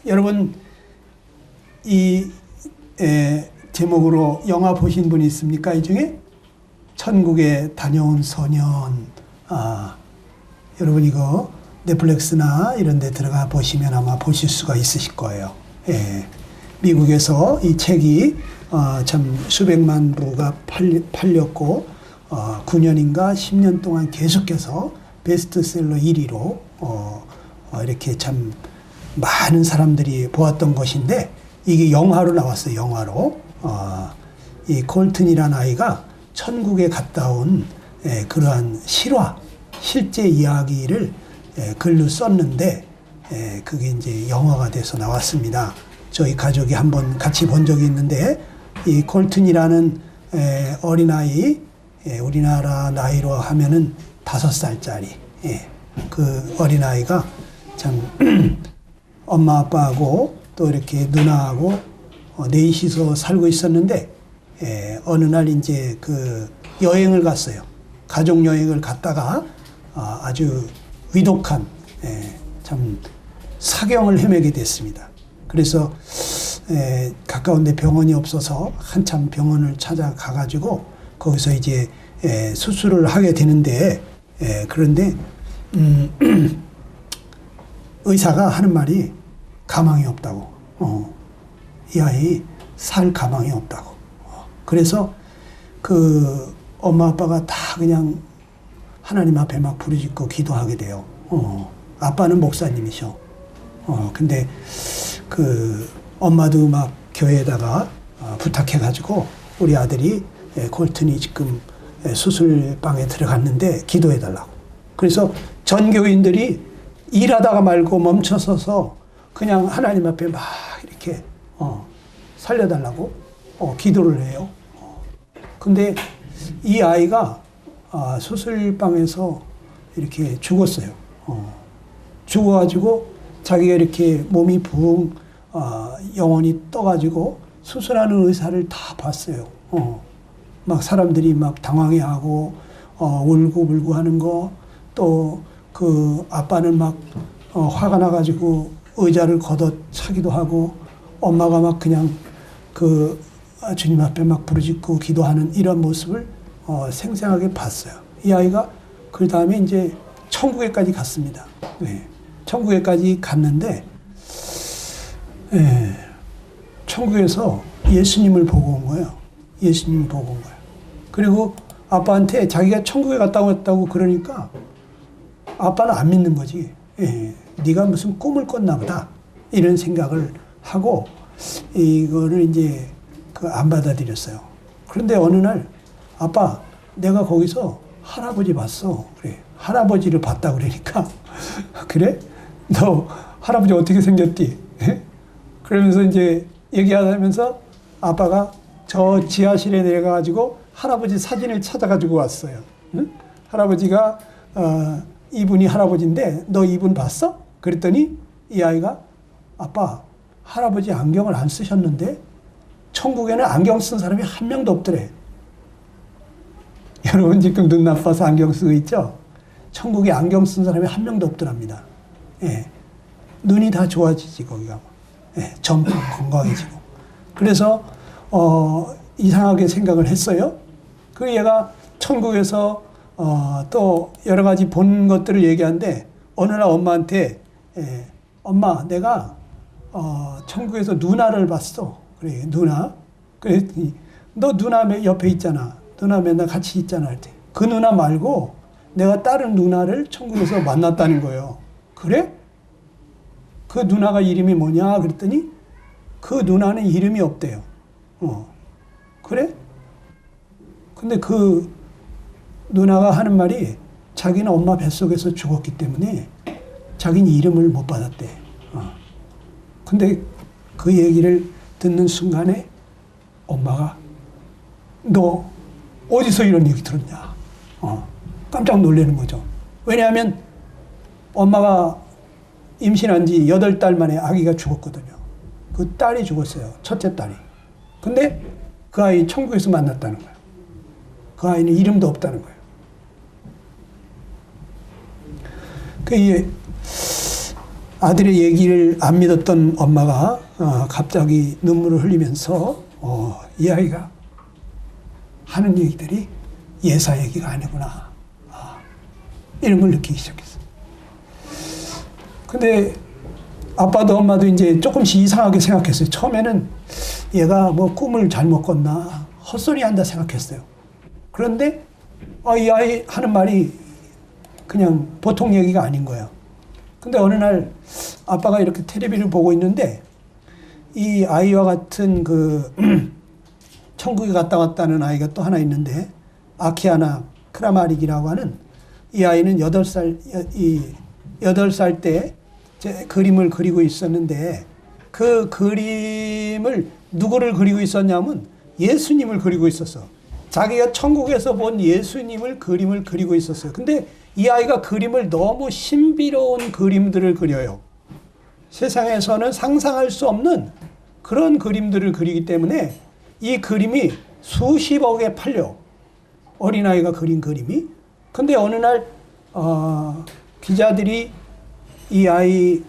여러분 이 제목으로 영화 보신 분이 있습니까? 이 중에 천국에 다녀온 소년. 여러분 이거 넷플릭스나 이런 데 들어가 보시면 아마 보실 수가 있으실 거예요. 예. 미국에서 이 책이 참 수백만 부가 팔렸고 9년인가 10년 동안 계속해서 베스트셀러 1위로 이렇게 참 많은 사람들이 보았던 것인데 이게 영화로 나왔어요. 영화로. 이 콜튼이라는 아이가 천국에 갔다 온 그러한 실화, 실제 이야기를 글로 썼는데 그게 이제 영화가 돼서 나왔습니다. 저희 가족이 한번 같이 본 적이 있는데 이 콜튼이라는 어린아이, 우리나라 나이로 하면은 5살짜리 그 어린아이가 참 엄마 아빠하고 또 이렇게 누나하고 넷이서 살고 있었는데 어느 날 이제 그 여행을 갔어요. 가족 여행을 갔다가 아주 위독한 참 사경을 헤매게 됐습니다. 그래서 가까운 데 병원이 없어서 한참 병원을 찾아가가지고 거기서 이제 수술을 하게 되는데 그런데 의사가 하는 말이 가망이 없다고. 이 아이 살 가망이 없다고. 그래서 그 엄마 아빠가 다 그냥 하나님 앞에 막 부르짖고 기도하게 돼요. 아빠는 목사님이셔. 근데 그 엄마도 막 교회에다가 부탁해가지고 우리 아들이 콜튼이 지금 수술방에 들어갔는데 기도해달라고. 그래서 전 교인들이 일하다가 말고 멈춰서서 그냥 하나님 앞에 막 이렇게 살려달라고 기도를 해요. 근데 이 아이가 수술방에서 이렇게 죽었어요. 죽어가지고 자기가 이렇게 몸이 붕 영혼이 떠가지고 수술하는 의사를 다 봤어요. 막 사람들이 막 당황해하고 울고불고 하는 거, 또 그 아빠는 막 화가 나가지고 의자를 걷어차기도 하고, 엄마가 막 그냥 그 주님 앞에 막 부르짖고 기도하는 이런 모습을 생생하게 봤어요. 이 아이가 그 다음에 이제 천국에까지 갔습니다. 네. 천국에까지 갔는데 천국에서 예수님을 보고 온 거예요. 예수님을 보고 온 거예요. 그리고 아빠한테 자기가 천국에 갔다 왔다고 그러니까 아빠는 안 믿는 거지. 네가 무슨 꿈을 꿨나 보다 이런 생각을 하고 이거를 이제 안 받아들였어요. 그런데 어느 날 아빠 내가 거기서 할아버지 봤어. 그래. 할아버지를 봤다 그러니까 그래? 너 할아버지 어떻게 생겼디? 그러면서 이제 얘기하면서 아빠가 저 지하실에 내려가가지고 할아버지 사진을 찾아가지고 왔어요. 응? 할아버지가 이분이 할아버지인데 너 이분 봤어? 그랬더니 이 아이가 아빠 할아버지 안경을 안 쓰셨는데 천국에는 안경 쓴 사람이 한 명도 없더래. 여러분 지금 눈 나빠서 안경 쓰고 있죠? 천국에 안경 쓴 사람이 한 명도 없더랍니다. 눈이 다 좋아지지 거기가. 젊고 건강해지고. 그래서 이상하게 생각을 했어요. 그 얘가 천국에서 또 여러 가지 본 것들을 얘기하는데 어느 날 엄마한테 엄마 내가 천국에서 누나를 봤어. 그래 누나. 그랬더니 너 누나 옆에 있잖아. 누나 맨날 같이 있잖아. 할 때. 그 누나 말고 내가 다른 누나를 천국에서 만났다는 거예요. 그래? 그 누나가 이름이 뭐냐? 그랬더니 그 누나는 이름이 없대요. 그래? 근데 그 누나가 하는 말이 자기는 엄마 뱃속에서 죽었기 때문에 자기는 이름을 못 받았대. 근데 그 얘기를 듣는 순간에 엄마가 너 어디서 이런 얘기 들었냐? 깜짝 놀라는 거죠. 왜냐하면 엄마가 임신한 지 8달 만에 아기가 죽었거든요. 그 딸이 죽었어요. 첫째 딸이. 근데 그 아이 천국에서 만났다는 거예요. 그 아이는 이름도 없다는 거예요. 아들의 얘기를 안 믿었던 엄마가 갑자기 눈물을 흘리면서 이 아이가 하는 얘기들이 예사 얘기가 아니구나. 이런 걸 느끼기 시작했어요. 근데 아빠도 엄마도 이제 조금씩 이상하게 생각했어요. 처음에는 얘가 뭐 꿈을 잘못 꿨나 헛소리 한다 생각했어요. 그런데 이 아이 하는 말이 그냥 보통 얘기가 아닌 거예요. 근데 어느 날 아빠가 이렇게 텔레비를 보고 있는데 이 아이와 같은 천국에 갔다 왔다는 아이가 또 하나 있는데 아키아나 크라마릭이라고 하는 이 아이는 8살 때 그림을 그리고 있었는데 그 그림을 누구를 그리고 있었냐면 예수님을 그리고 있었어. 자기가 천국에서 본 예수님을 그림을 그리고 있었어요. 근데 이 아이가 그림을 너무 신비로운 그림들을 그려요. 세상에서는 상상할 수 없는 그런 그림들을 그리기 때문에 이 그림이 수십억에 팔려. 어린아이가 그린 그림이. 근데 어느 날 기자들이 이 아이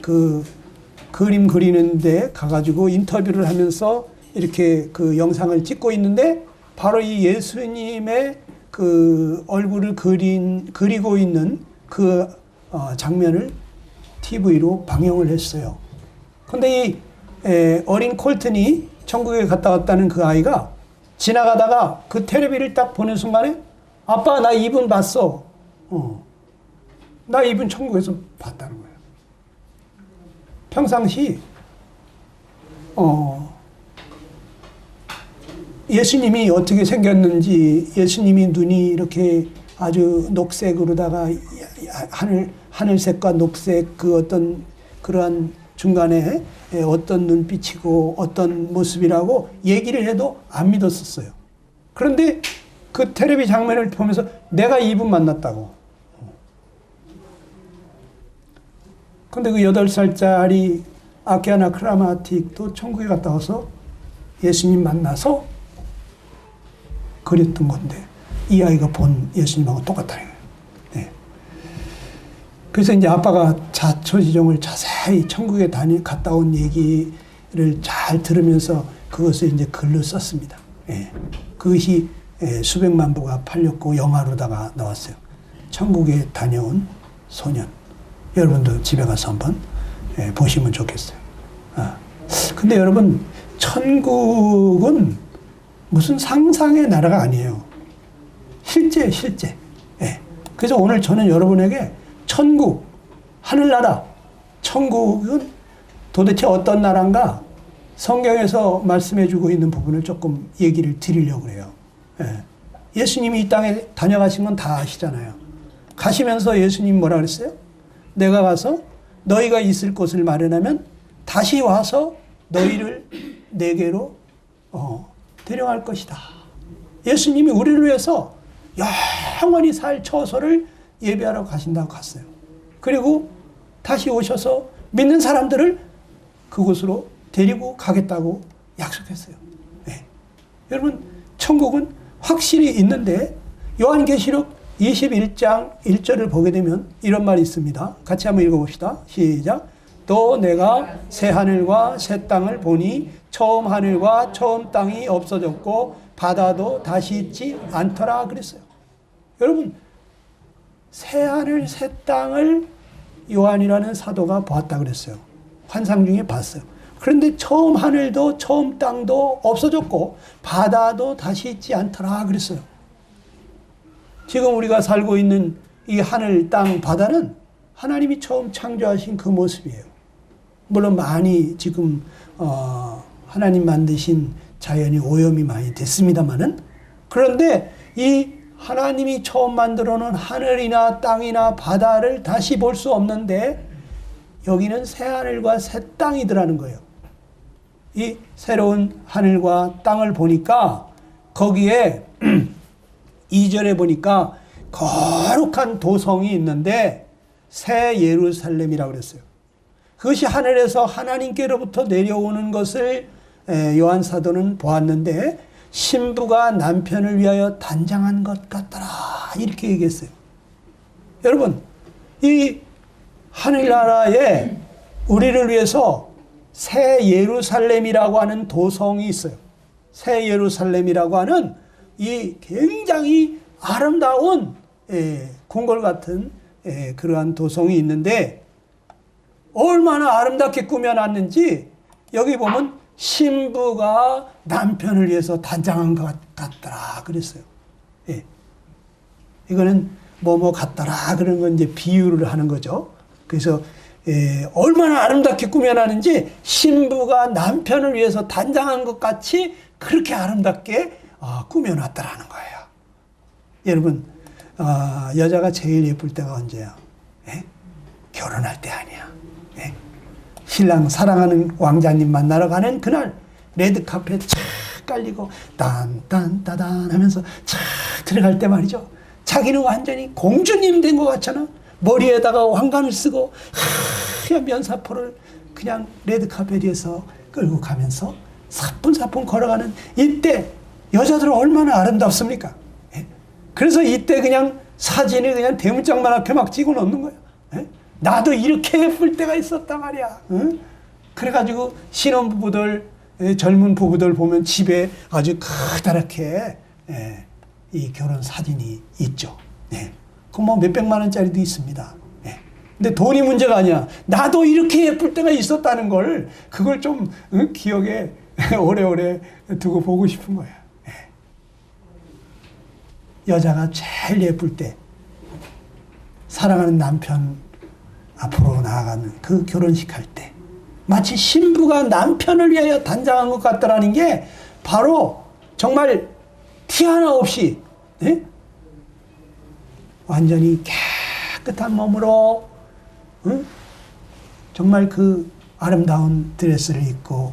그림 그리는데 가가지고 인터뷰를 하면서 이렇게 그 영상을 찍고 있는데 바로 이 예수님의 그 얼굴을 그리고 있는 그 장면을 TV로 방영을 했어요. 근데 이 어린 콜튼이 천국에 갔다 왔다는 그 아이가 지나가다가 그 텔레비를 딱 보는 순간에 아빠 나 이분 봤어. 나 이분 천국에서 봤다는 거예요. 평상시 예수님이 어떻게 생겼는지, 예수님이 눈이 이렇게 아주 녹색으로다가 하늘색과 녹색 그 어떤 그러한 중간에 어떤 눈빛이고 어떤 모습이라고 얘기를 해도 안 믿었었어요. 그런데 그 텔레비 장면을 보면서 내가 이분 만났다고. 근데 그 8살짜리 아키아나 크라마틱도 천국에 갔다 와서 예수님 만나서 그렸던 건데 이 아이가 본 예수님하고 똑같다는 거예요. 네. 그래서 이제 아빠가 자초지종을 자세히 천국에 갔다 온 얘기를 잘 들으면서 그것을 이제 글로 썼습니다. 네. 그것이 수백만 부가 팔렸고 영화로다가 나왔어요. 천국에 다녀온 소년. 여러분도 집에 가서 한번 보시면 좋겠어요. 근데 여러분, 천국은 무슨 상상의 나라가 아니에요. 실제. 그래서 오늘 저는 여러분에게 천국, 하늘나라, 천국은 도대체 어떤 나라인가 성경에서 말씀해주고 있는 부분을 조금 얘기를 드리려고 해요. 예수님이 이 땅에 다녀가신 건 다 아시잖아요. 가시면서 예수님 뭐라 그랬어요? 내가 가서 너희가 있을 곳을 마련하면 다시 와서 너희를 내게로 데려갈 것이다. 예수님이 우리를 위해서 영원히 살 처소를 예배하러 가신다고 갔어요. 그리고 다시 오셔서 믿는 사람들을 그곳으로 데리고 가겠다고 약속했어요. 네. 여러분, 천국은 확실히 있는데 요한계시록 21장 1절을 보게 되면 이런 말이 있습니다. 같이 한번 읽어봅시다. 시작. 또 내가 새 하늘과 새 땅을 보니 처음 하늘과 처음 땅이 없어졌고 바다도 다시 있지 않더라 그랬어요. 여러분, 새 하늘 새 땅을 요한이라는 사도가 보았다 그랬어요. 환상 중에 봤어요. 그런데 처음 하늘도 처음 땅도 없어졌고 바다도 다시 있지 않더라 그랬어요. 지금 우리가 살고 있는 이 하늘, 땅, 바다는 하나님이 처음 창조하신 그 모습이에요. 물론 많이 지금 하나님 만드신 자연이 오염이 많이 됐습니다만은, 그런데 이 하나님이 처음 만들어 놓은 하늘이나 땅이나 바다를 다시 볼 수 없는데 여기는 새 하늘과 새 땅이더라는 거예요. 이 새로운 하늘과 땅을 보니까 거기에 2절에 보니까 거룩한 도성이 있는데 새 예루살렘이라고 그랬어요. 그것이 하늘에서 하나님께로부터 내려오는 것을 요한 사도는 보았는데 신부가 남편을 위하여 단장한 것 같더라 이렇게 얘기했어요. 여러분, 이 하늘나라에 우리를 위해서 새 예루살렘이라고 하는 도성이 있어요. 새 예루살렘이라고 하는 이 굉장히 아름다운 궁궐 같은 그러한 도성이 있는데 얼마나 아름답게 꾸며놨는지 여기 보면 신부가 남편을 위해서 단장한 것 같더라 그랬어요. 이거는 뭐뭐 같더라 그런 건 이제 비유를 하는 거죠. 그래서 얼마나 아름답게 꾸며놨는지 신부가 남편을 위해서 단장한 것 같이 그렇게 아름답게 꾸며놨더라는 거예요. 여러분 여자가 제일 예쁠 때가 언제야? 결혼할 때 아니야. 신랑 사랑하는 왕자님 만나러 가는 그날 레드카펫 착 깔리고 딴딴따단 하면서 착 들어갈 때 말이죠. 자기는 완전히 공주님 된 것 같잖아. 머리에다가 왕관을 쓰고 하얀 면사포를 그냥 레드카펫에서 끌고 가면서 사뿐사뿐 걸어가는 이때 여자들은 얼마나 아름답습니까? 그래서 이때 그냥 사진을 그냥 대문짝만 앞에 막 찍어 놓는 거야. 나도 이렇게 예쁠 때가 있었단 말이야. 그래가지고 신혼부부들, 젊은 부부들 보면 집에 아주 커다랗게 이 결혼 사진이 있죠. 그 뭐 몇백만 원짜리도 있습니다. 근데 돈이 문제가 아니야. 나도 이렇게 예쁠 때가 있었다는 걸 그걸 좀 기억에 오래오래 두고 보고 싶은 거야. 여자가 제일 예쁠 때 사랑하는 남편 앞으로 나아가는 그 결혼식 할 때 마치 신부가 남편을 위하여 단장한 것 같다라는 게 바로 정말 티 하나 없이 완전히 깨끗한 몸으로 정말 그 아름다운 드레스를 입고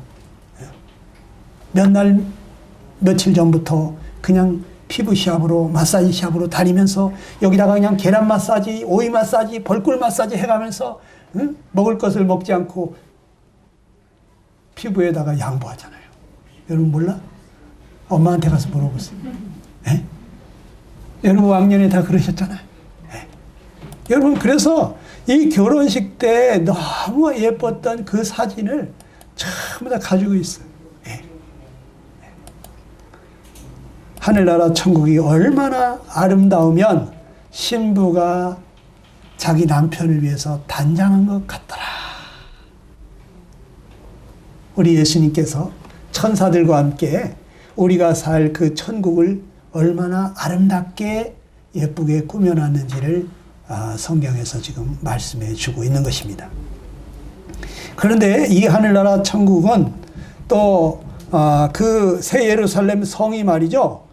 며칠 전부터 그냥 피부샵으로 마사지 샵으로 다니면서 여기다가 그냥 계란 마사지, 오이 마사지, 벌꿀 마사지 해가면서 먹을 것을 먹지 않고 피부에다가 양보하잖아요. 여러분 몰라? 엄마한테 가서 물어보세요. 여러분 왕년에 다 그러셨잖아요. 여러분 그래서 이 결혼식 때 너무 예뻤던 그 사진을 전부 다 가지고 있어요. 하늘나라 천국이 얼마나 아름다우면 신부가 자기 남편을 위해서 단장한 것 같더라. 우리 예수님께서 천사들과 함께 우리가 살 그 천국을 얼마나 아름답게 예쁘게 꾸며놨는지를 성경에서 지금 말씀해 주고 있는 것입니다. 그런데 이 하늘나라 천국은 또 그 새 예루살렘 성이 말이죠.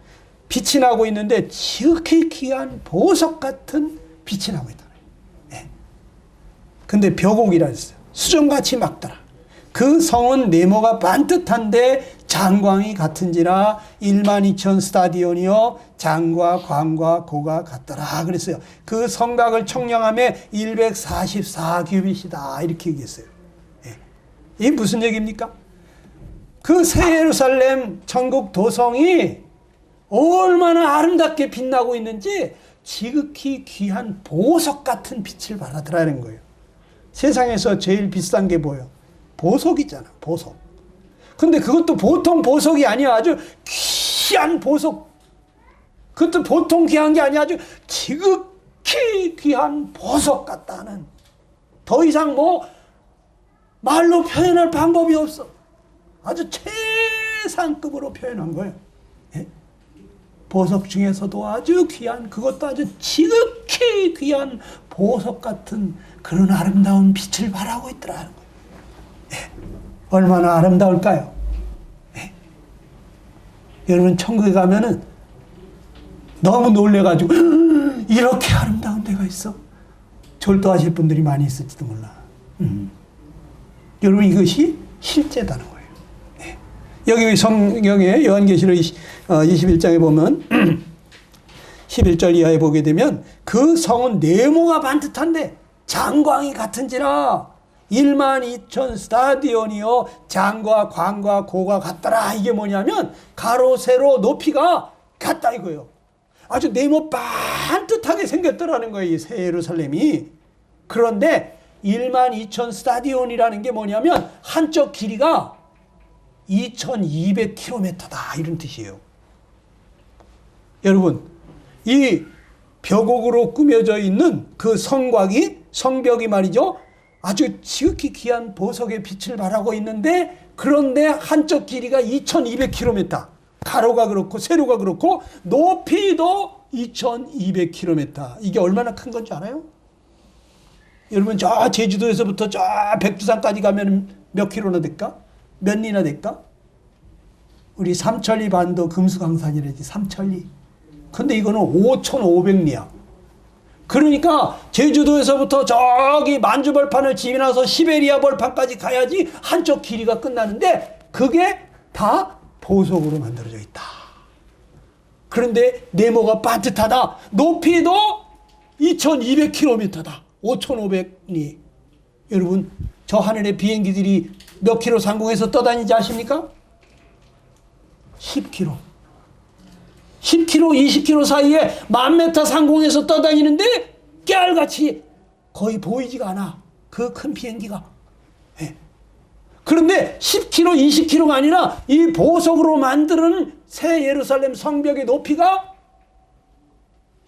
빛이 나고 있는데 지극히 귀한 보석 같은 빛이 나고 있더라. 근데 벼곡이라 했어요. 수정같이 막더라. 그 성은 네모가 반듯한데 장광이 같은지라 12,000 스타디온이요 장과 광과 고가 같더라 그랬어요. 그 성곽을 청량함에 144규빗이다 이렇게 얘기했어요. 이게 무슨 얘기입니까? 그 새 예루살렘 천국 도성이 얼마나 아름답게 빛나고 있는지 지극히 귀한 보석 같은 빛을 발하더라는 거예요. 세상에서 제일 비싼 게 뭐예요? 보석이잖아. 보석. 근데 그것도 보통 보석이 아니야. 아주 귀한 보석. 그것도 보통 귀한 게 아니야. 아주 지극히 귀한 보석 같다는. 더 이상 뭐 말로 표현할 방법이 없어. 아주 최상급으로 표현한 거예요. 보석 중에서도 아주 귀한, 그것도 아주 지극히 귀한 보석 같은 그런 아름다운 빛을 발하고 있더라는 거예요. 얼마나 아름다울까요? 여러분 천국에 가면은 너무 놀래가지고 이렇게 아름다운 데가 있어? 졸도하실 분들이 많이 있을지도 몰라. 여러분 이것이 실제다는 거예요. 여기 성경에 요한계시록 21장에 보면 11절 이하에 보게 되면 그 성은 네모가 반듯한데 장광이 같은지라 12,000 스타디온이요 장과 광과 고가 같더라. 이게 뭐냐면 가로 세로 높이가 같다 이거예요. 아주 네모 반듯하게 생겼더라는 거예요. 이 새 예루살렘이. 그런데 12,000 스타디온이라는 게 뭐냐면 한쪽 길이가 2,200km다 이런 뜻이에요. 여러분, 이 벽옥으로 꾸며져 있는 그 성벽이 말이죠. 아주 지극히 귀한 보석의 빛을 발하고 있는데, 그런데 한쪽 길이가 2,200km, 가로가 그렇고 세로가 그렇고 높이도 2,200km. 이게 얼마나 큰 건지 알아요? 여러분, 저 제주도에서부터 저 백두산까지 가면 몇 킬로나 될까? 몇 리나 될까? 우리 삼천리 반도 금수강산이라지, 삼천리. 근데 이거는 5,500리야. 그러니까 제주도에서부터 저기 만주 벌판을 지나서 시베리아 벌판까지 가야지 한쪽 길이가 끝나는데, 그게 다 보석으로 만들어져 있다. 그런데 네모가 반듯하다. 높이도 2,200km다. 5,500리. 여러분, 저 하늘의 비행기들이 몇 킬로 상공에서 떠다니지 아십니까? 10km. 10km, 20km 사이에 10,000m 상공에서 떠다니는데 깨알같이 거의 보이지가 않아. 그 큰 비행기가. 네. 그런데 10km, 20km가 아니라 이 보석으로 만드는 새 예루살렘 성벽의 높이가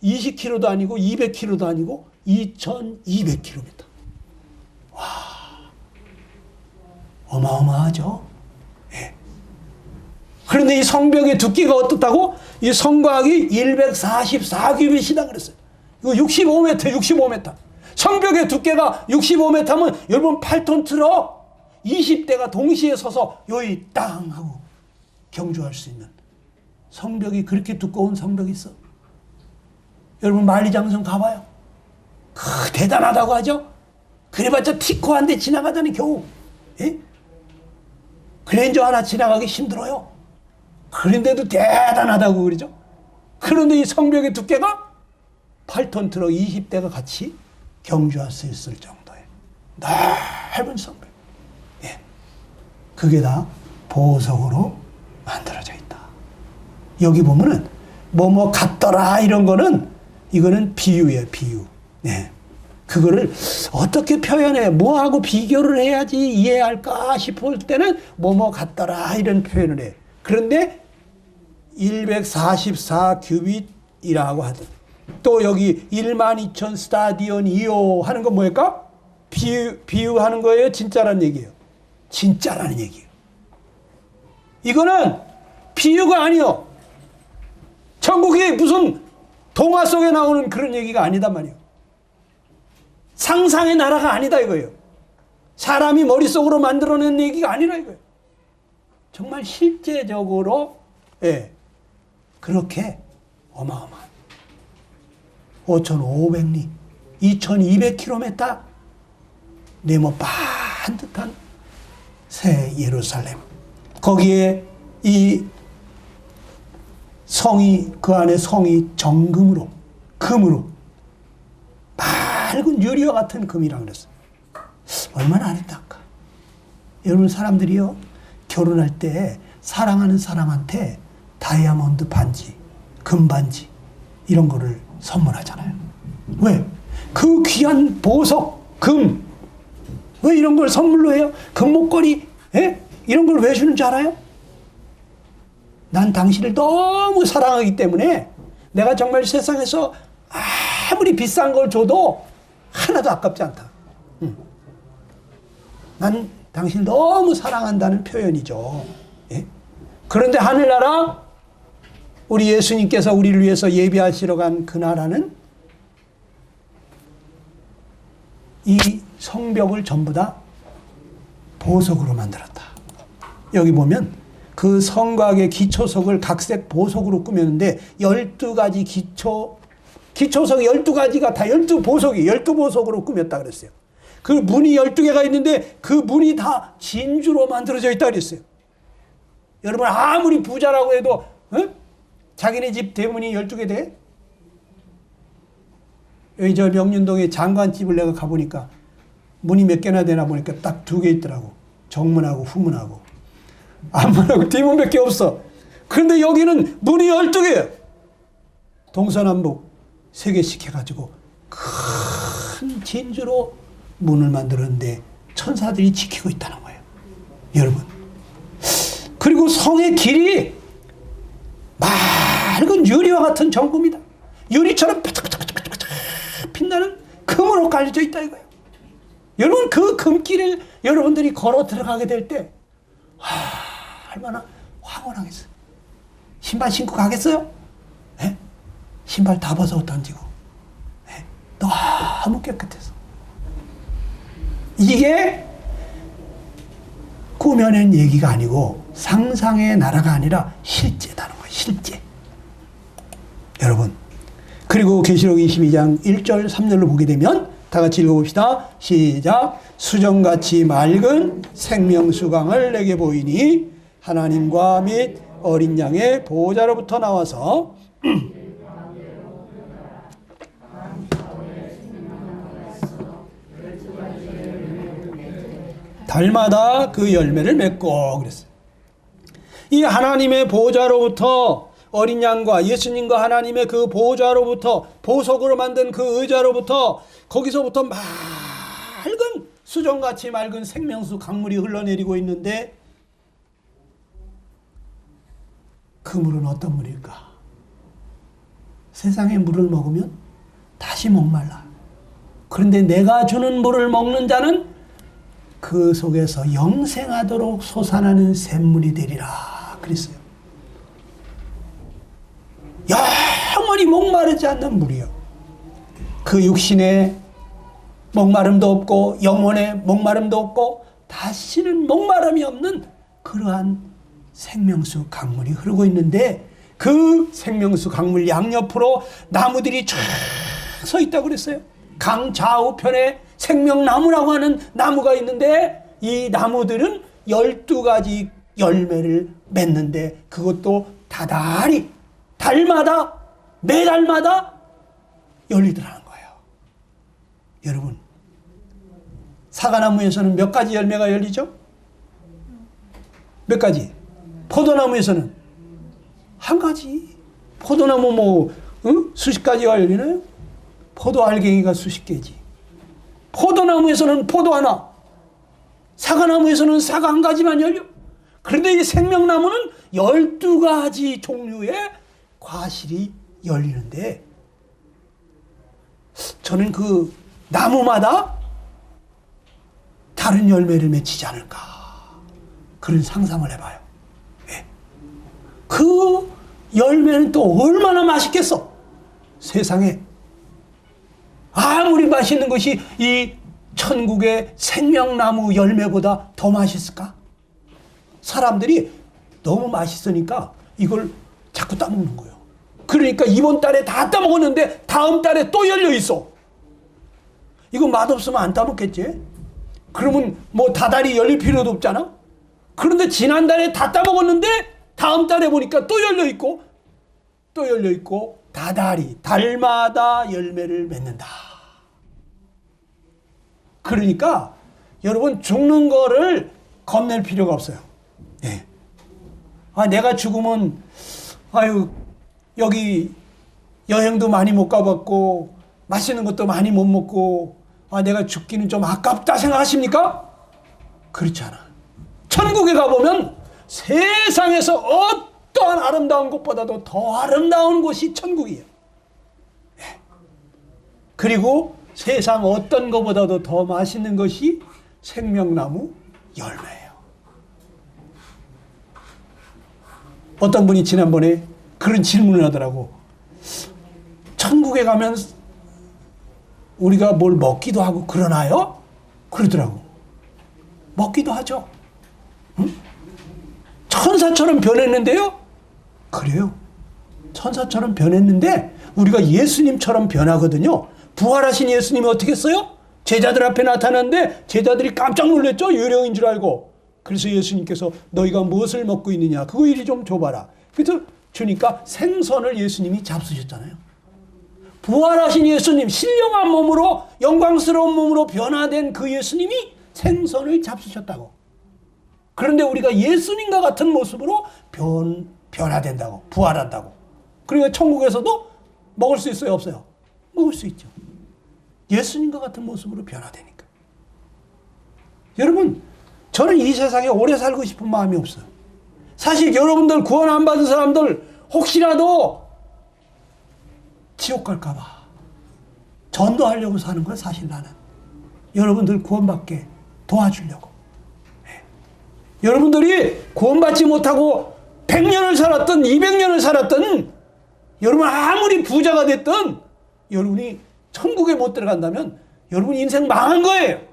20km도 아니고 200km도 아니고 2,200km. 와, 어마어마하죠. 네. 그런데 이 성벽의 두께가 어떻다고? 이 성곽이 144규빗이다 그랬어요. 이거 65m, 65m. 성벽의 두께가 65m면 여러분 8톤 트럭 20대가 동시에 서서 여기 땅 하고 경주할 수 있는 성벽이, 그렇게 두꺼운 성벽이 있어. 여러분, 만리장성 가봐요. 대단하다고 하죠? 그래봤자 티코 한 대 지나가자니 겨우. 예? 그랜저 하나 지나가기 힘들어요. 그런데도 대단하다고 그러죠? 그런데 이 성벽의 두께가 8톤 트럭 20대가 같이 경주할 수 있을 정도의 넓은 성벽. 예. 그게 다 보석으로 만들어져 있다. 여기 보면은 뭐 같더라 이런 거는, 이거는 비유예요, 비유. 네. 그거를 어떻게 표현해, 뭐하고 비교를 해야지 이해할까 싶을 때는 뭐 같더라 이런 표현을 해. 그런데 144규빗이라고 하든, 또 여기 12,000 스타디온이요 하는 건 뭐일까? 비유하는 거예요, 진짜라는 얘기예요? 진짜라는 얘기예요. 이거는 비유가 아니요. 천국이 무슨 동화 속에 나오는 그런 얘기가 아니단 말이에요. 상상의 나라가 아니다 이거예요. 사람이 머릿속으로 만들어낸 얘기가 아니라 이거예요. 정말 실제적으로, 예, 그렇게 어마어마한 5,500리, 2,200km 네모 반듯한 새 예루살렘. 거기에 이 성이, 그 안에 성이 정금으로, 금으로, 맑은 유리와 같은 금이라고 그랬어요. 얼마나 아름다울까. 여러분, 사람들이요, 결혼할 때 사랑하는 사람한테 다이아몬드 반지, 금 반지 이런 거를 선물하잖아요. 왜? 그 귀한 보석, 금, 왜 이런 걸 선물로 해요? 금 목걸이, 예? 이런 걸 왜 주는 줄 알아요? 난 당신을 너무 사랑하기 때문에 내가 정말 세상에서 아무리 비싼 걸 줘도 하나도 아깝지 않다. 난 당신을 너무 사랑한다는 표현이죠. 예? 그런데 하늘나라, 우리 예수님께서 우리를 위해서 예비하시러 간 그 나라는 이 성벽을 전부 다 보석으로 만들었다. 여기 보면 그 성곽의 기초석을 각색 보석으로 꾸몄는데 12가지 기초석 12가지가 다 12보석이 12보석으로 꾸몄다 그랬어요. 그 문이 12개가 있는데 그 문이 다 진주로 만들어져 있다 그랬어요. 여러분, 아무리 부자라고 해도 자기네 집 대문이 12개 돼? 여기 저 명륜동에 장관집을 내가 가보니까 문이 몇 개나 되나 보니까 딱 2개 있더라고. 정문하고 후문하고. 앞문하고 뒷문밖에 없어. 그런데 여기는 문이 12개예요. 동서남북 3개씩 해가지고 큰 진주로 문을 만들었는데 천사들이 지키고 있다는 거예요. 여러분. 그리고 성의 길이 맑은 유리와 같은 정금이다. 유리처럼 바짝바짝바짝바짝 빛나는 금으로 깔려져 있다 이거예요. 여러분 그 금길을 여러분들이 걸어 들어가게 될 때 얼마나 황홀하겠어요. 신발 신고 가겠어요? 네? 신발 다 벗어 던지고 네? 너무 깨끗해서 이게 꾸며낸 얘기가 아니고 상상의 나라가 아니라 실제다는 거예요. 실제. 여러분 그리고 계시록 22장 1절 3절로 보게 되면 다 같이 읽어봅시다. 시작. 수정같이 맑은 생명수강을 내게 보이니 하나님과 및 어린 양의 보호자로부터 나와서 달마다 그 열매를 맺고 그랬어요. 이 하나님의 보호자로부터 어린 양과 예수님과 하나님의 그 보호자로부터 보석으로 만든 그 의자로부터 거기서부터 맑은 수정같이 맑은 생명수 강물이 흘러내리고 있는데 그 물은 어떤 물일까? 세상의 물을 먹으면 다시 목말라. 그런데 내가 주는 물을 먹는 자는 그 속에서 영생하도록 솟아나는 샘물이 되리라 그랬어요. 영원히 목마르지 않는 물이요. 그 육신에 목마름도 없고 영혼에 목마름도 없고 다시는 목마름이 없는 그러한 생명수 강물이 흐르고 있는데 그 생명수 강물 양옆으로 나무들이 쫙 서 있다고 그랬어요. 강 좌우편에 생명나무라고 하는 나무가 있는데 이 나무들은 12가지 열매를 맺는데 그것도 다달이 달마다 매달마다 열리더라는 거예요. 여러분 사과나무에서는 몇 가지 열매가 열리죠? 몇 가지? 포도나무에서는 한 가지. 포도나무 뭐 수십 가지가 열리나요? 포도 알갱이가 수십 개지. 포도나무에서는 포도 하나, 사과나무에서는 사과 한 가지만 열려. 그런데 이 생명나무는 12가지 종류의 과실이 열리는데 저는 그 나무마다 다른 열매를 맺히지 않을까 그런 상상을 해봐요. 네. 그 열매는 또 얼마나 맛있겠어. 세상에 아무리 맛있는 것이 이 천국의 생명나무 열매보다 더 맛있을까? 사람들이 너무 맛있으니까 이걸 자꾸 따먹는 거예요. 그러니까 이번 달에 다 따먹었는데 다음 달에 또 열려 있어. 이거 맛없으면 안 따먹겠지? 그러면 뭐 다달이 열릴 필요도 없잖아? 그런데 지난달에 다 따먹었는데 다음 달에 보니까 또 열려 있고 또 열려 있고 다달이 달마다 열매를 맺는다. 그러니까 여러분 죽는 거를 겁낼 필요가 없어요. 예. 아, 내가 죽으면 아유 여기 여행도 많이 못 가봤고 맛있는 것도 많이 못 먹고 아 내가 죽기는 좀 아깝다 생각하십니까? 그렇지 않아. 천국에 가보면 세상에서 어떠한 아름다운 곳보다도 더 아름다운 곳이 천국이에요. 예. 그리고 세상 어떤 것보다도 더 맛있는 것이 생명나무 열매예요. 어떤 분이 지난번에 그런 질문을 하더라고. 천국에 가면 우리가 뭘 먹기도 하고 그러나요? 그러더라고. 먹기도 하죠. 응? 천사처럼 변했는데요? 그래요. 천사처럼 변했는데 우리가 예수님처럼 변하거든요. 부활하신 예수님이 어떻게 했어요? 제자들 앞에 나타났는데 제자들이 깜짝 놀랐죠. 유령인 줄 알고. 그래서 예수님께서 너희가 무엇을 먹고 있느냐 그거 이리 좀 줘봐라. 그래서 주니까 생선을 예수님이 잡수셨잖아요. 부활하신 예수님 신령한 몸으로 영광스러운 몸으로 변화된 그 예수님이 생선을 잡수셨다고. 그런데 우리가 예수님과 같은 모습으로 변화된다고 부활한다고. 그러니까 천국에서도 먹을 수 있어요 없어요? 먹을 수 있죠. 예수님과 같은 모습으로 변화되니까. 여러분, 저는 이 세상에 오래 살고 싶은 마음이 없어요. 사실 여러분들 구원 안 받은 사람들 혹시라도 지옥 갈까봐 전도하려고 사는 거야, 사실 나는. 여러분들 구원받게 도와주려고. 네. 여러분들이 구원받지 못하고 100년을 살았든 200년을 살았든 여러분 아무리 부자가 됐든 여러분이 천국에 못 들어간다면 여러분 인생 망한 거예요.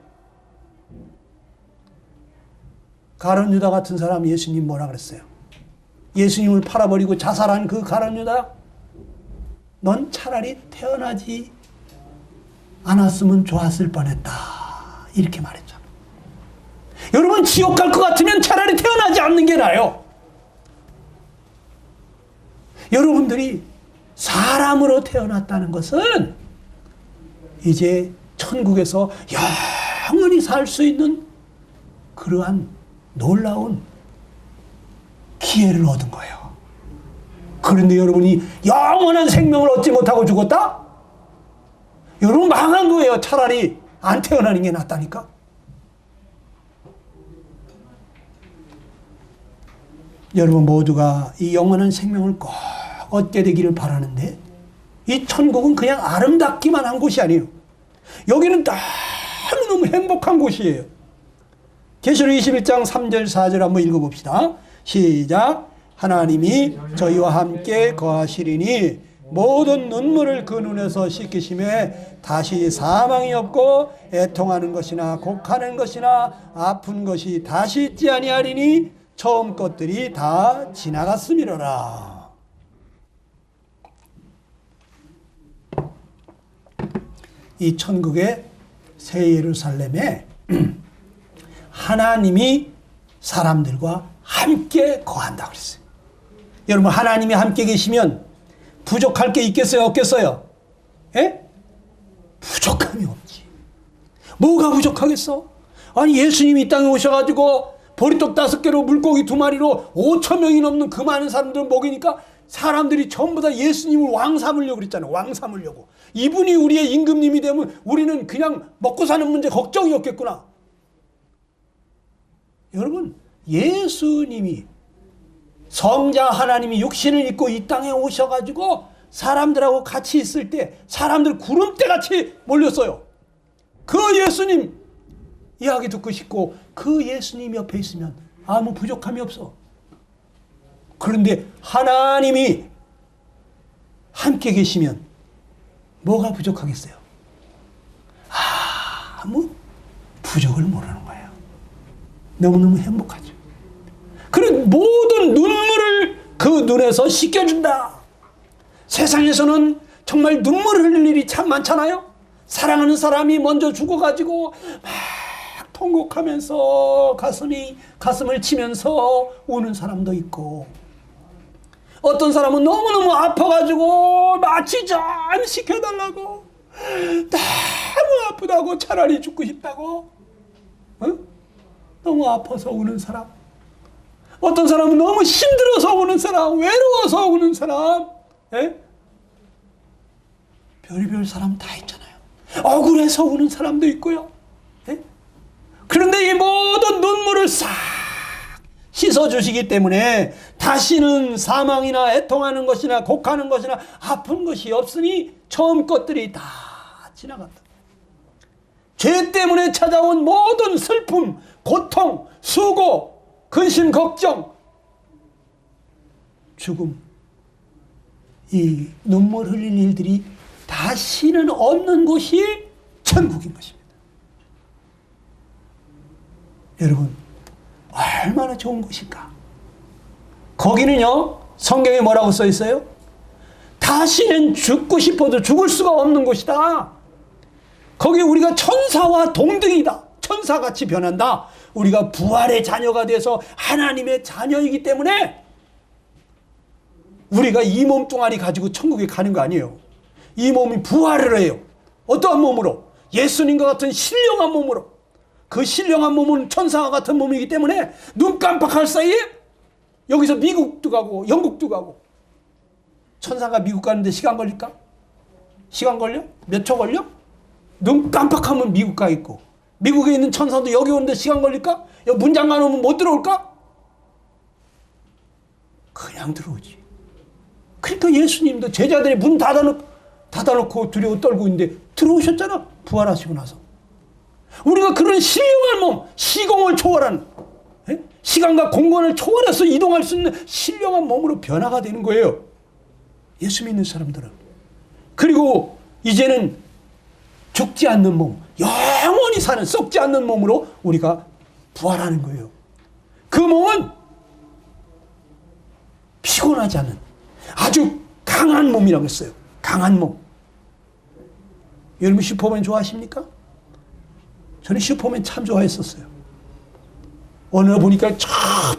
가룟 유다 같은 사람 예수님 뭐라 그랬어요? 예수님을 팔아버리고 자살한 그 가룟 유다, 넌 차라리 태어나지 않았으면 좋았을 뻔했다. 이렇게 말했잖아. 여러분 지옥 갈 것 같으면 차라리 태어나지 않는 게 나아요. 여러분들이 사람으로 태어났다는 것은 이제 천국에서 영원히 살 수 있는 그러한 놀라운 기회를 얻은 거예요. 그런데 여러분이 영원한 생명을 얻지 못하고 죽었다? 여러분 망한 거예요. 차라리 안 태어나는 게 낫다니까. 여러분 모두가 이 영원한 생명을 꼭 얻게 되기를 바라는데 이 천국은 그냥 아름답기만 한 곳이 아니에요. 여기는 너무너무 행복한 곳이에요. 계시록 21장 3절 4절 한번 읽어봅시다. 시작. 하나님이 저희와 함께 거하시리니 모든 눈물을 그 눈에서 씻기심에 다시 사망이 없고 애통하는 것이나 곡하는 것이나 아픈 것이 다시 있지 아니하리니 처음 것들이 다 지나갔음이로라. 이 천국의 새 예루살렘에 하나님이 사람들과 함께 거한다고 그랬어요. 여러분 하나님이 함께 계시면 부족할 게 있겠어요? 없겠어요? 예? 부족함이 없지. 뭐가 부족하겠어? 아니 예수님이 이 땅에 오셔가지고 보리떡 5개로 물고기 2마리로 5천 명이 넘는 그 많은 사람들을 먹이니까 사람들이 전부 다 예수님을 왕 삼으려고 그랬잖아요. 왕 삼으려고. 이분이 우리의 임금님이 되면 우리는 그냥 먹고 사는 문제 걱정이 없겠구나. 여러분 예수님이 성자 하나님이 육신을 입고 이 땅에 오셔가지고 사람들하고 같이 있을 때 사람들 구름대같이 몰렸어요. 그 예수님 이야기 듣고 싶고 그 예수님 옆에 있으면 아무 부족함이 없어. 그런데 하나님이 함께 계시면 뭐가 부족하겠어요? 아무 부족을 모르는 거예요. 너무너무 행복하죠. 그리고 모든 눈물을 그 눈에서 씻겨준다. 세상에서는 정말 눈물을 흘릴 일이 참 많잖아요. 사랑하는 사람이 먼저 죽어가지고 막 통곡하면서 가슴을 치면서 우는 사람도 있고, 어떤 사람은 너무너무 아파가지고 마취 좀 시켜달라고, 너무 아프다고 차라리 죽고 싶다고, 너무 아파서 우는 사람, 어떤 사람은 너무 힘들어서 우는 사람, 외로워서 우는 사람, 예? 별의별 사람 다 있잖아요. 억울해서 우는 사람도 있고요. 예? 그런데 이 모든 눈물을 싹 씻어주시기 때문에 다시는 사망이나 애통하는 것이나 곡하는 것이나 아픈 것이 없으니 처음 것들이 다 지나갔다. 죄 때문에 찾아온 모든 슬픔, 고통, 수고, 근심, 걱정, 죽음, 이 눈물 흘릴 일들이 다시는 없는 곳이 천국인 것입니다. 여러분 얼마나 좋은 곳인가. 거기는요 성경에 뭐라고 써 있어요? 다시는 죽고 싶어도 죽을 수가 없는 곳이다. 거기 우리가 천사와 동등이다. 천사같이 변한다. 우리가 부활의 자녀가 돼서 하나님의 자녀이기 때문에 우리가 이 몸뚱아리 가지고 천국에 가는 거 아니에요. 이 몸이 부활을 해요. 어떠한 몸으로? 예수님과 같은 신령한 몸으로. 그 신령한 몸은 천사와 같은 몸이기 때문에 눈 깜빡할 사이에 여기서 미국도 가고 영국도 가고. 천사가 미국 가는데 시간 걸릴까? 시간 걸려? 몇 초 걸려? 눈 깜빡하면 미국 가 있고, 미국에 있는 천사도 여기 오는데 시간 걸릴까? 여기 문 잠가 놓으면 못 들어올까? 그냥 들어오지. 그러니까 예수님도 제자들이 문 닫아놓고 두려워 떨고 있는데 들어오셨잖아. 부활하시고 나서. 우리가 그런 신령한 몸, 시공을 초월한, 시간과 공간을 초월해서 이동할 수 있는 신령한 몸으로 변화가 되는 거예요. 예수 믿는 사람들은. 그리고 이제는 죽지 않는 몸, 영원히 사는 썩지 않는 몸으로 우리가 부활하는 거예요. 그 몸은 피곤하지 않은 아주 강한 몸이라고 했어요. 강한 몸. 여러분 슈퍼맨 좋아하십니까? 저는 슈퍼맨 참 좋아했었어요. 어느 날 보니까 저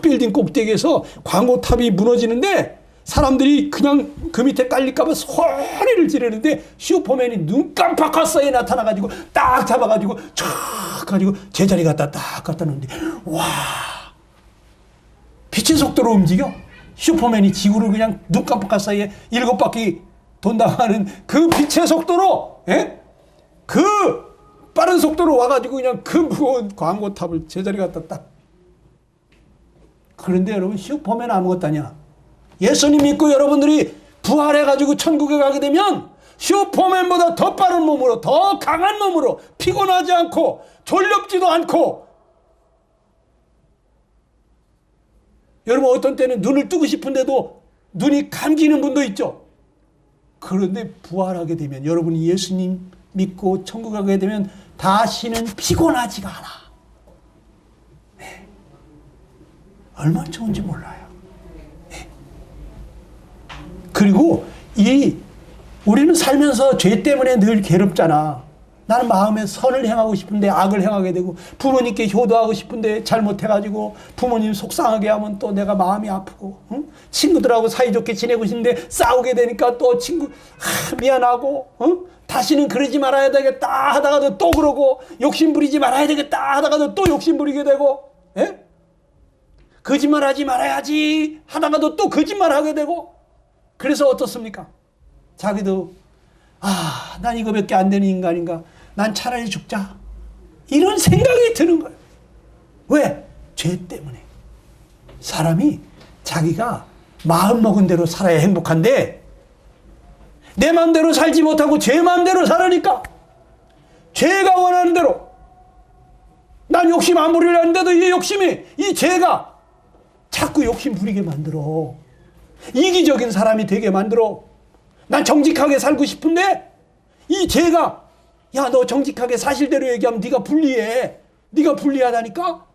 빌딩 꼭대기에서 광고탑이 무너지는데 사람들이 그냥 그 밑에 깔릴까봐 소리를 지르는데 슈퍼맨이 눈 깜빡할 사이에 나타나가지고 딱 잡아가지고 촥 가지고 제자리 갖다 딱 갖다 놓는데 와, 빛의 속도로 움직여. 슈퍼맨이 지구를 그냥 눈 깜빡할 사이에 7바퀴 돈다고 그 빛의 속도로, 그 빠른 속도로 와가지고 그냥 그 무거운 광고탑을 제자리 갖다 딱. 그런데 여러분 슈퍼맨 아무것도 아니야. 예수님 믿고 여러분들이 부활해가지고 천국에 가게 되면 슈퍼맨보다 더 빠른 몸으로, 더 강한 몸으로, 피곤하지 않고 졸렵지도 않고. 여러분 어떤 때는 눈을 뜨고 싶은데도 눈이 감기는 분도 있죠. 그런데 부활하게 되면, 여러분이 예수님 믿고 천국 가게 되면 다시는 피곤하지가 않아. 네. 얼마나 좋은지 몰라요. 네. 그리고 우리는 살면서 죄 때문에 늘 괴롭잖아. 나는 마음에 선을 행하고 싶은데 악을 행하게 되고, 부모님께 효도하고 싶은데 잘못해가지고 부모님 속상하게 하면 또 내가 마음이 아프고, 응? 친구들하고 사이좋게 지내고 싶은데 싸우게 되니까 또 친구 미안하고, 응? 다시는 그러지 말아야 되겠다 하다가도 또 그러고, 욕심 부리지 말아야 되겠다 하다가도 또 욕심 부리게 되고, 거짓말하지 말아야지 하다가도 또 거짓말하게 되고. 그래서 어떻습니까? 자기도 난 이거밖에 안 되는 인간인가, 난 차라리 죽자, 이런 생각이 드는 거예요. 왜? 죄 때문에. 사람이 자기가 마음먹은 대로 살아야 행복한데 내 마음대로 살지 못하고 죄 마음대로 살으니까, 죄가 원하는 대로, 난 욕심 안 부리려는데도 이 죄가 자꾸 욕심 부리게 만들어. 이기적인 사람이 되게 만들어. 난 정직하게 살고 싶은데 이 죄가, 야, 너 정직하게 사실대로 얘기하면 네가 불리해. 네가 불리하다니까?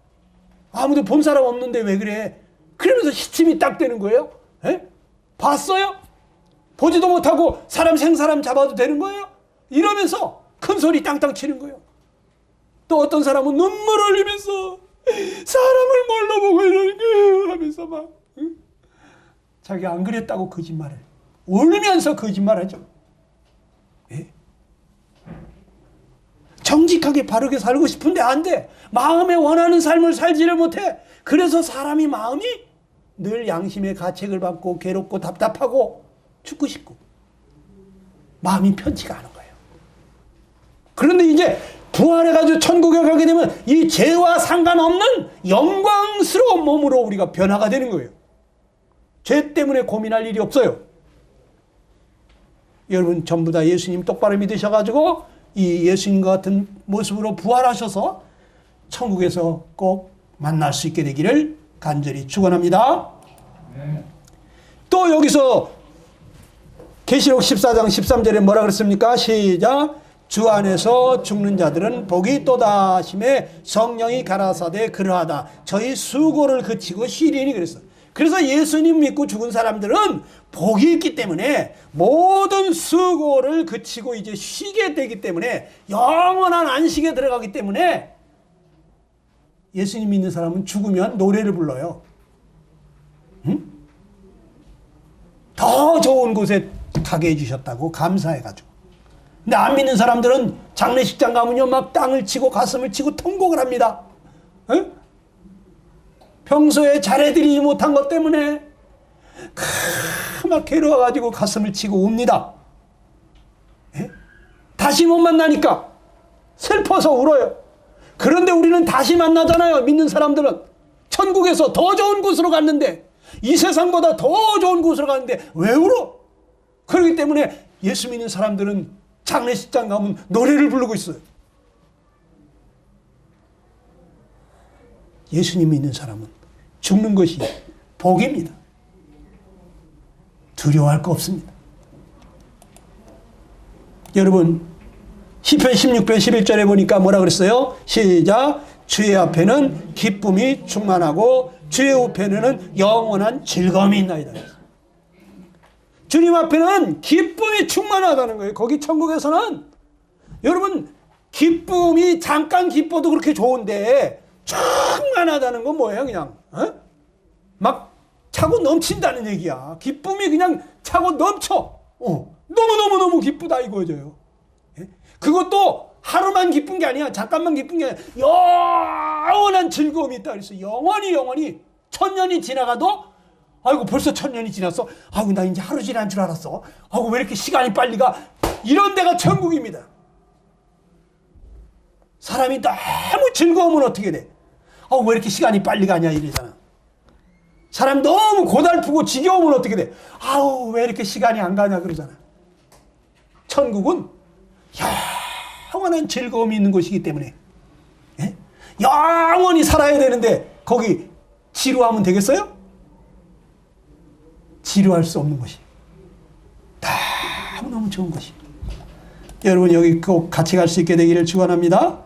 아무도 본 사람 없는데 왜 그래? 그러면서 시침이 딱 되는 거예요. 봤어요? 보지도 못하고 생사람 잡아도 되는 거예요? 이러면서 큰 소리 땅땅 치는 거예요. 또 어떤 사람은 눈물 흘리면서 사람을 뭘로 보고 이러는 거예요 하면서 막, 자기 안 그랬다고 거짓말을, 울면서 거짓말하죠. 정직하게 바르게 살고 싶은데 안 돼. 마음에 원하는 삶을 살지를 못해. 그래서 사람이 마음이 늘 양심의 가책을 받고 괴롭고 답답하고 죽고 싶고 마음이 편치가 않은 거예요. 그런데 이제 부활해가지고 천국에 가게 되면 이 죄와 상관없는 영광스러운 몸으로 우리가 변화가 되는 거예요. 죄 때문에 고민할 일이 없어요. 여러분 전부 다 예수님 똑바로 믿으셔가지고 이 예수님과 같은 모습으로 부활하셔서 천국에서 꼭 만날 수 있게 되기를 간절히 축원합니다. 또 여기서 계시록 14장 13절에 뭐라 그랬습니까? 시작. 주 안에서 죽는 자들은 복이 있도다 하심에 성령이 가라사대 그러하다. 저희 수고를 그치고 쉬리니 그랬어. 그래서 예수님 믿고 죽은 사람들은 복이 있기 때문에 모든 수고를 그치고 이제 쉬게 되기 때문에, 영원한 안식에 들어가기 때문에 예수님 믿는 사람은 죽으면 노래를 불러요. 응? 더 좋은 곳에 가게 해주셨다고 감사해가지고. 근데 안 믿는 사람들은 장례식장 가면요 막 땅을 치고 가슴을 치고 통곡을 합니다. 응? 평소에 잘해드리지 못한 것 때문에 막 괴로워가지고 가슴을 치고 웁니다. 다시 못 만나니까 슬퍼서 울어요. 그런데 우리는 다시 만나잖아요. 믿는 사람들은 천국에서 더 좋은 곳으로 갔는데, 이 세상보다 더 좋은 곳으로 갔는데 왜 울어? 그렇기 때문에 예수 믿는 사람들은 장례식장 가면 노래를 부르고 있어요. 예수님 믿는 사람은 죽는 것이 복입니다. 두려워할 거 없습니다. 여러분, 시편 16편 11절에 보니까 뭐라 그랬어요? 시작. 주의 앞에는 기쁨이 충만하고 주의 우편에는 영원한 즐거움이 있나이다. 주님 앞에는 기쁨이 충만하다는 거예요. 거기 천국에서는 여러분, 기쁨이 잠깐 기뻐도 그렇게 좋은데 충만하다는 건 뭐예요? 그냥 막 차고 넘친다는 얘기야. 기쁨이 그냥 차고 넘쳐. 너무너무너무 기쁘다 이거죠. 그것도 하루만 기쁜 게 아니야. 잠깐만 기쁜 게 아니야. 영원한 즐거움이 있다 그랬어. 영원히 천년이 지나가도 아이고 벌써 천년이 지났어. 아이고 나 이제 하루 지난 줄 알았어. 아이고 왜 이렇게 시간이 빨리 가. 이런 데가 천국입니다. 사람이 너무 즐거우면 어떻게 돼? 왜 이렇게 시간이 빨리 가냐 이러잖아. 사람 너무 고달프고 지겨우면 어떻게 돼? 왜 이렇게 시간이 안 가냐 그러잖아. 천국은 영원한 즐거움이 있는 곳이기 때문에 영원히 살아야 되는데 거기 지루하면 되겠어요? 지루할 수 없는 곳이 너무 좋은 곳이. 여러분 여기 꼭 같이 갈 수 있게 되기를 축원합니다.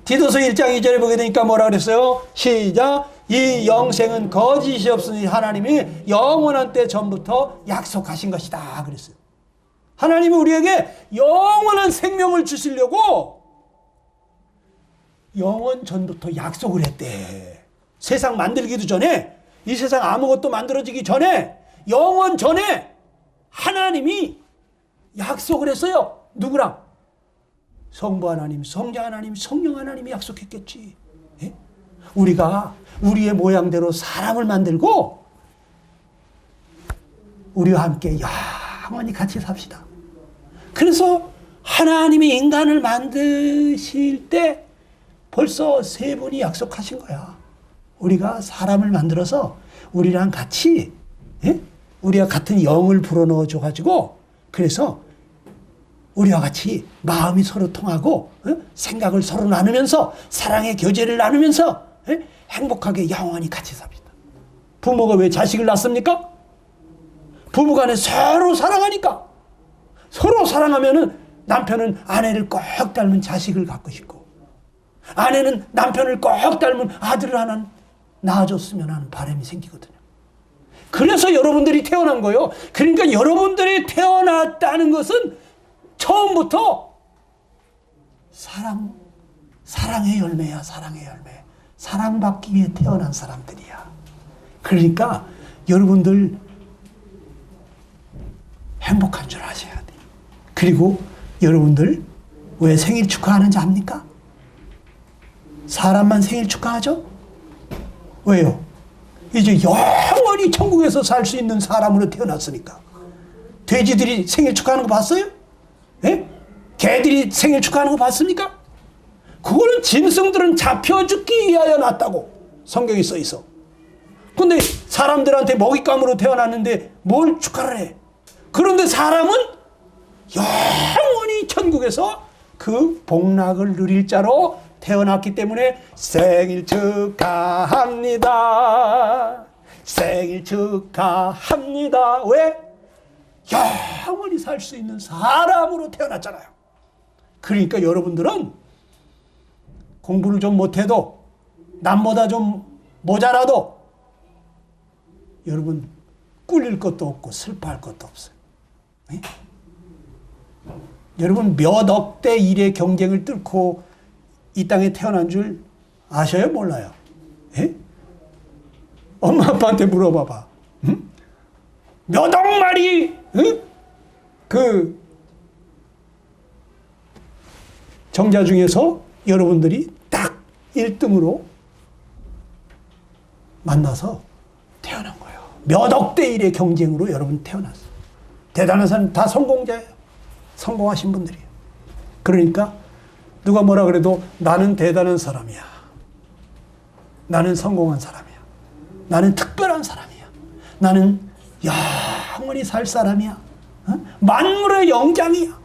디도서 1장 2절에 보게 되니까 뭐라 그랬어요? 시작. 이 영생은 거짓이 없으니 하나님이 영원한 때 전부터 약속하신 것이다 그랬어요. 하나님이 우리에게 영원한 생명을 주시려고 영원 전부터 약속을 했대. 세상 만들기도 전에, 이 세상 아무것도 만들어지기 전에, 영원 전에 하나님이 약속을 했어요. 누구랑? 성부 하나님, 성자 하나님, 성령 하나님이 약속했겠지. 우리가 우리의 모양대로 사람을 만들고 우리와 함께 영원히 같이 삽시다. 그래서 하나님이 인간을 만드실 때 벌써 세 분이 약속하신 거야. 우리가 사람을 만들어서 우리랑 같이 우리와 같은 영을 불어넣어 줘가지고 그래서 우리와 같이 마음이 서로 통하고 생각을 서로 나누면서 사랑의 교제를 나누면서 행복하게 영원히 같이 삽시다. 부모가 왜 자식을 낳습니까? 부부간에 서로 사랑하니까. 서로 사랑하면은 남편은 아내를 꼭 닮은 자식을 갖고 싶고 아내는 남편을 꼭 닮은 아들을 하나 낳아줬으면 하는 바람이 생기거든요. 그래서 여러분들이 태어난 거예요. 그러니까 여러분들이 태어났다는 것은 처음부터 사랑의 열매야. 사랑의 열매. 사랑받기 위해 태어난 사람들이야. 그러니까 여러분들 행복한 줄 아셔야 돼. 그리고 여러분들 왜 생일 축하하는지 압니까? 사람만 생일 축하하죠? 왜요? 이제 영원히 천국에서 살 수 있는 사람으로 태어났으니까. 돼지들이 생일 축하하는 거 봤어요? 개들이 생일 축하하는 거 봤습니까? 그거는 짐승들은 잡혀 죽기 위하여 났다고 성경에 써 있어. 근데 사람들한테 먹잇감으로 태어났는데 뭘 축하를 해? 그런데 사람은 영원히 천국에서 그 복락을 누릴 자로 태어났기 때문에 생일 축하합니다. 생일 축하합니다. 왜? 영원히 살 수 있는 사람으로 태어났잖아요. 그러니까 여러분들은 공부를 좀 못해도 남보다 좀 모자라도 여러분 꿀릴 것도 없고 슬퍼할 것도 없어요. 네? 여러분 몇 억대 일의 경쟁을 뚫고 이 땅에 태어난 줄 아셔요? 몰라요? 네? 엄마 아빠한테 물어봐봐. 응? 몇 억 마리 그 정자 중에서 여러분들이 딱 1등으로 만나서 태어난 거예요. 몇 억대 일의 경쟁으로 여러분 태어났어요. 대단한 사람 다 성공자예요. 성공하신 분들이에요. 그러니까 누가 뭐라 그래도 나는 대단한 사람이야. 나는 성공한 사람이야. 나는 특별한 사람이야. 나는 영원히 살 사람이야. 만물의 영장이야.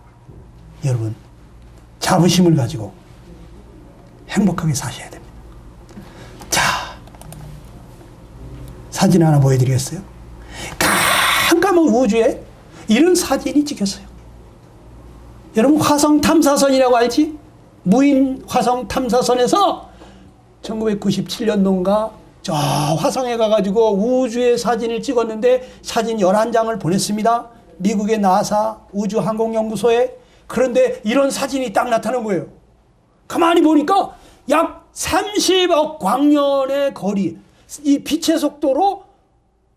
여러분, 자부심을 가지고 행복하게 사셔야 됩니다. 자, 사진 하나 보여드리겠어요? 깜깜한 우주에 이런 사진이 찍혔어요. 여러분, 화성 탐사선이라고 알지? 무인 화성 탐사선에서 1997년도인가 저 화성에 가가지고 우주의 사진을 찍었는데 사진 11장을 보냈습니다. 미국의 나사 우주항공연구소에. 그런데 이런 사진이 딱 나타난 거예요. 가만히 보니까 약 30억 광년의 거리, 이 빛의 속도로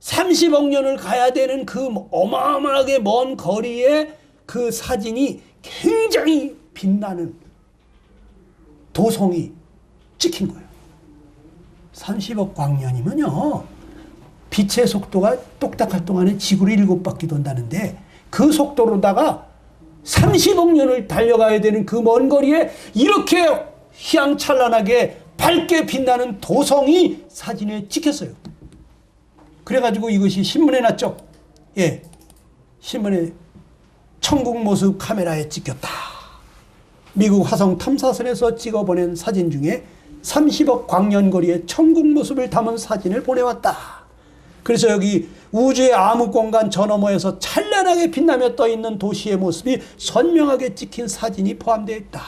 30억 년을 가야 되는 그 어마어마하게 먼 거리에 그 사진이 굉장히 빛나는 도성이 찍힌 거예요. 30억 광년이면요, 빛의 속도가 똑딱할 동안에 지구를 7바퀴 돈다는데 그 속도로다가 30억 년을 달려가야 되는 그 먼 거리에 이렇게 휘황찬란하게 밝게 빛나는 도성이 사진에 찍혔어요. 그래가지고 이것이 신문에 났죠. 예, 신문에 천국 모습 카메라에 찍혔다. 미국 화성 탐사선에서 찍어보낸 사진 중에 30억 광년 거리의 천국 모습을 담은 사진을 보내왔다. 그래서 여기 우주의 암흑공간 저 너머에서 찬란하게 빛나며 떠있는 도시의 모습이 선명하게 찍힌 사진이 포함되어 있다.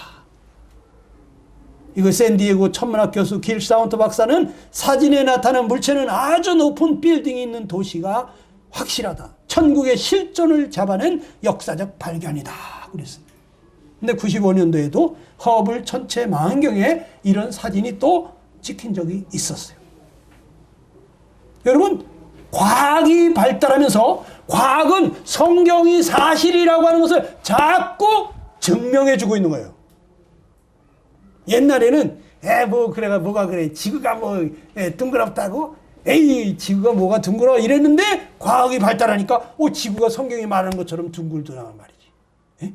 이거 샌디에고 천문학 교수 길 사운트 박사는 사진에 나타난 물체는 아주 높은 빌딩이 있는 도시가 확실하다. 천국의 실존을 잡아낸 역사적 발견이다. 그랬어요. 근데 95년도에도 허블 천체 망원경에 이런 사진이 또 찍힌 적이 있었어요. 여러분, 과학이 발달하면서 과학은 성경이 사실이라고 하는 것을 자꾸 증명해주고 있는 거예요. 옛날에는 뭐 그래가 뭐가 그래, 지구가 뭐 둥그럽다고, 에이 지구가 뭐가 둥그러 이랬는데 과학이 발달하니까 지구가 성경이 말하는 것처럼 둥글더라는 말이지. 에?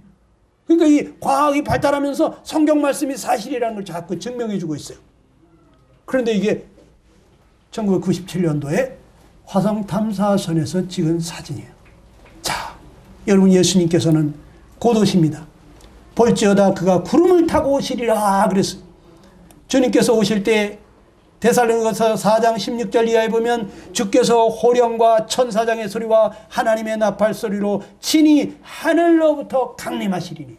그러니까 이 과학이 발달하면서 성경 말씀이 사실이라는 걸 자꾸 증명해주고 있어요. 그런데 이게 1997년도에 화성 탐사선에서 찍은 사진이에요. 자, 여러분, 예수님께서는 곧 오십니다. 볼지어다 그가 구름을 타고 오시리라 그랬어요. 주님께서 오실 때 데살로니가서 4장 16절 이하에 보면 주께서 호령과 천사장의 소리와 하나님의 나팔 소리로 친히 하늘로부터 강림하시리니.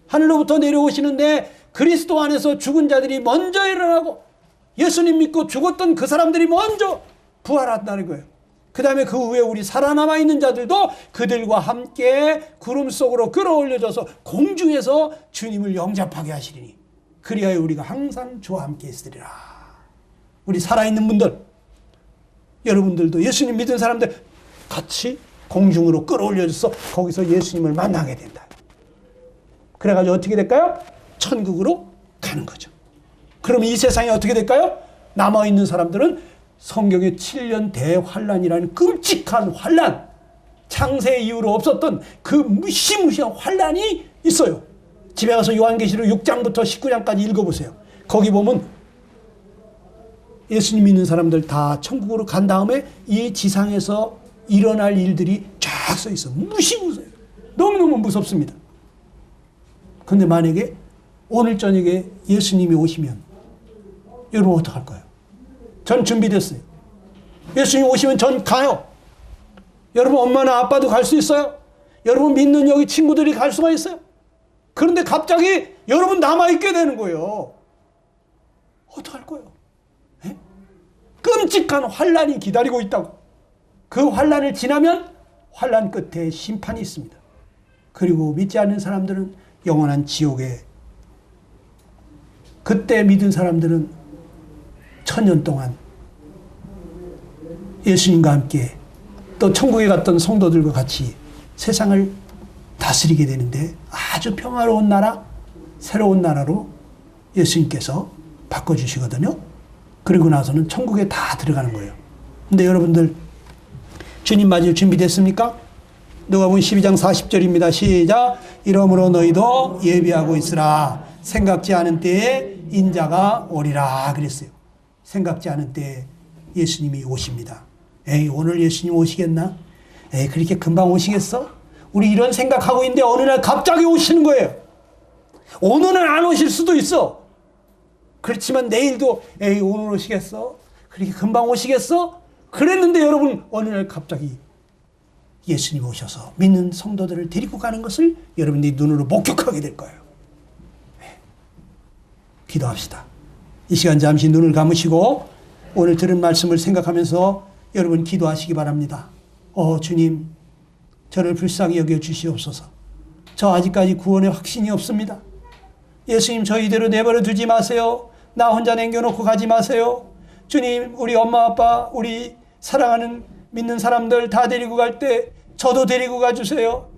하늘로부터 내려오시는데 그리스도 안에서 죽은 자들이 먼저 일어나고 예수님 믿고 죽었던 그 사람들이 먼저 부활한다는 거예요. 그 다음에 그 후에 우리 살아남아 있는 자들도 그들과 함께 구름 속으로 끌어올려져서 공중에서 주님을 영접하게 하시리니 그리하여 우리가 항상 주와 함께 있으리라. 우리 살아있는 분들, 여러분들도 예수님 믿은 사람들 같이 공중으로 끌어올려져서 거기서 예수님을 만나게 된다. 그래가지고 어떻게 될까요? 천국으로 가는 거죠. 그럼 이 세상이 어떻게 될까요? 남아있는 사람들은 성경의 7년 대환란이라는 끔찍한 환란, 창세 이후로 없었던 그 무시무시한 환란이 있어요. 집에 가서 요한계시록 6장부터 19장까지 읽어보세요. 거기 보면 예수님 믿는 사람들 다 천국으로 간 다음에 이 지상에서 일어날 일들이 쫙 써 있어. 무시무시해요. 너무너무 무섭습니다. 근데 만약에 오늘 저녁에 예수님이 오시면 여러분 어떡할 거예요? 전 준비됐어요. 예수님 오시면 전 가요. 여러분 엄마나 아빠도 갈 수 있어요. 여러분 믿는 여기 친구들이 갈 수가 있어요. 그런데 갑자기 여러분 남아있게 되는 거예요. 어떡할 거예요? 에? 끔찍한 환란이 기다리고 있다고. 그 환란을 지나면 환란 끝에 심판이 있습니다. 그리고 믿지 않는 사람들은 영원한 지옥에, 그때 믿은 사람들은 1000년 동안 예수님과 함께 또 천국에 갔던 성도들과 같이 세상을 다스리게 되는데 아주 평화로운 나라, 새로운 나라로 예수님께서 바꿔주시거든요. 그리고 나서는 천국에 다 들어가는 거예요. 근데 여러분들 주님 맞을 준비됐습니까? 누가복음 12장 40절입니다. 시작. 이러므로 너희도 예비하고 있으라. 생각지 않은 때에 인자가 오리라 그랬어요. 생각지 않은 때에 예수님이 오십니다. 에이, 오늘 예수님 오시겠나? 에이, 그렇게 금방 오시겠어? 우리 이런 생각하고 있는데 어느 날 갑자기 오시는 거예요. 오늘은 안 오실 수도 있어. 그렇지만 내일도 에이, 오늘 오시겠어? 그렇게 금방 오시겠어? 그랬는데 여러분, 어느 날 갑자기 예수님 오셔서 믿는 성도들을 데리고 가는 것을 여러분들이 눈으로 목격하게 될 거예요. 네. 기도합시다. 이 시간 잠시 눈을 감으시고 오늘 들은 말씀을 생각하면서 여러분 기도하시기 바랍니다. 주님, 저를 불쌍히 여겨 주시옵소서. 저 아직까지 구원의 확신이 없습니다. 예수님, 저 이대로 내버려 두지 마세요. 나 혼자 남겨놓고 가지 마세요. 주님, 우리 엄마 아빠, 우리 사랑하는 믿는 사람들 다 데리고 갈 때 저도 데리고 가주세요.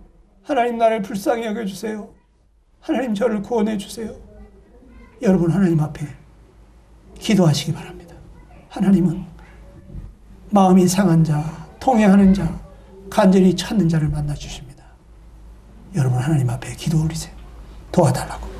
하나님, 나를 불쌍히 여겨주세요. 하나님, 저를 구원해 주세요. 여러분, 하나님 앞에 기도하시기 바랍니다. 하나님은 마음이 상한 자, 통회하는 자, 간절히 찾는 자를 만나 주십니다. 여러분, 하나님 앞에 기도 올리세요. 도와달라고.